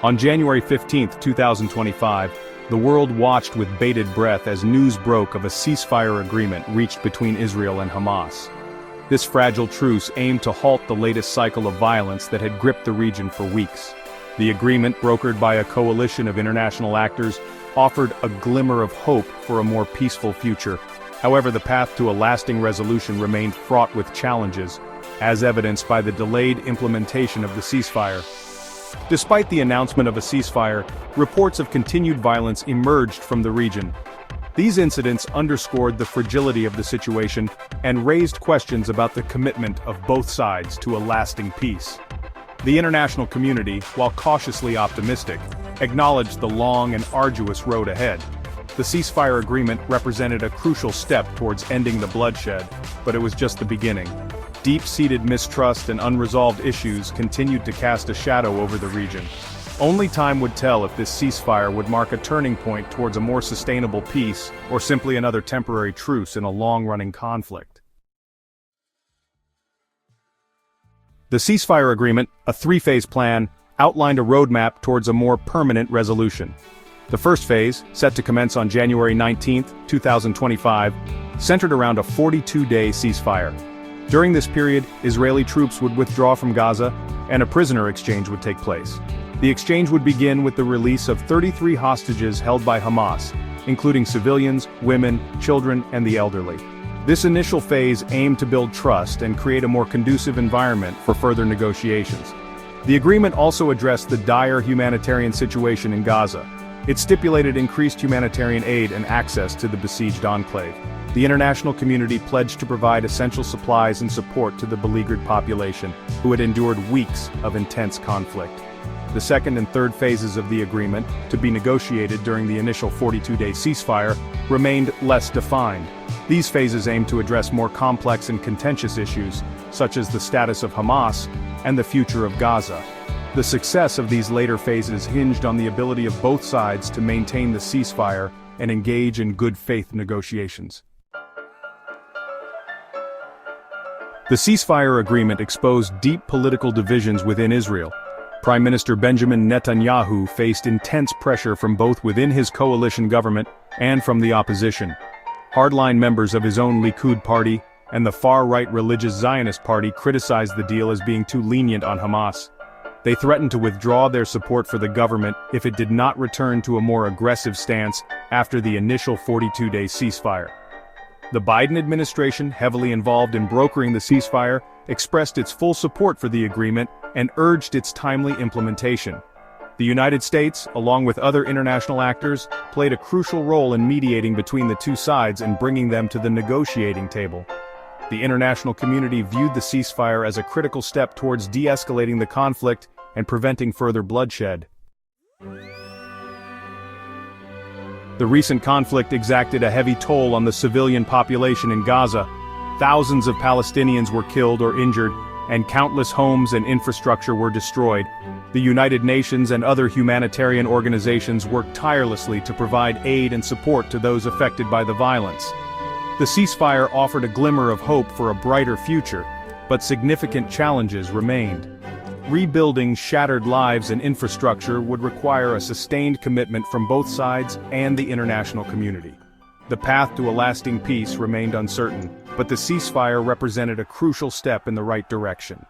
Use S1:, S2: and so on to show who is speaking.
S1: On January 15, 2025, the world watched with bated breath as news broke of a ceasefire agreement reached between Israel and Hamas. This fragile truce aimed to halt the latest cycle of violence that had gripped the region for weeks. The agreement, brokered by a coalition of international actors, offered a glimmer of hope for a more peaceful future. However, the path to a lasting resolution remained fraught with challenges, as evidenced by the delayed implementation of the ceasefire. Despite the announcement of a ceasefire, reports of continued violence emerged from the region. These incidents underscored the fragility of the situation and raised questions about the commitment of both sides to a lasting peace. The international community, while cautiously optimistic, acknowledged the long and arduous road ahead. The ceasefire agreement represented a crucial step towards ending the bloodshed, but it was just the beginning. Deep-seated mistrust and unresolved issues continued to cast a shadow over the region. Only time would tell if this ceasefire would mark a turning point towards a more sustainable peace, or simply another temporary truce in a long-running conflict. The ceasefire agreement, a three-phase plan, outlined a roadmap towards a more permanent resolution. The first phase, set to commence on January 19, 2025, centered around a 42-day ceasefire. During this period, Israeli troops would withdraw from Gaza, and a prisoner exchange would take place. The exchange would begin with the release of 33 hostages held by Hamas, including civilians, women, children, and the elderly. This initial phase aimed to build trust and create a more conducive environment for further negotiations. The agreement also addressed the dire humanitarian situation in Gaza. It stipulated increased humanitarian aid and access to the besieged enclave. The international community pledged to provide essential supplies and support to the beleaguered population, who had endured weeks of intense conflict. The second and third phases of the agreement, to be negotiated during the initial 42-day ceasefire, remained less defined. These phases aimed to address more complex and contentious issues, such as the status of Hamas and the future of Gaza. The success of these later phases hinged on the ability of both sides to maintain the ceasefire and engage in good faith negotiations. The ceasefire agreement exposed deep political divisions within Israel. Prime Minister Benjamin Netanyahu faced intense pressure from both within his coalition government and from the opposition. Hardline members of his own Likud party and the far-right religious Zionist party criticized the deal as being too lenient on Hamas. They threatened to withdraw their support for the government if it did not return to a more aggressive stance after the initial 42-day ceasefire. The Biden administration, heavily involved in brokering the ceasefire, expressed its full support for the agreement and urged its timely implementation. The United States, along with other international actors, played a crucial role in mediating between the two sides and bringing them to the negotiating table. The international community viewed the ceasefire as a critical step towards de-escalating the conflict and preventing further bloodshed. The recent conflict exacted a heavy toll on the civilian population in Gaza. Thousands of Palestinians were killed or injured, and countless homes and infrastructure were destroyed. The United Nations and other humanitarian organizations worked tirelessly to provide aid and support to those affected by the violence. The ceasefire offered a glimmer of hope for a brighter future, but significant challenges remained. Rebuilding shattered lives and infrastructure would require a sustained commitment from both sides and the international community. The path to a lasting peace remained uncertain, but the ceasefire represented a crucial step in the right direction.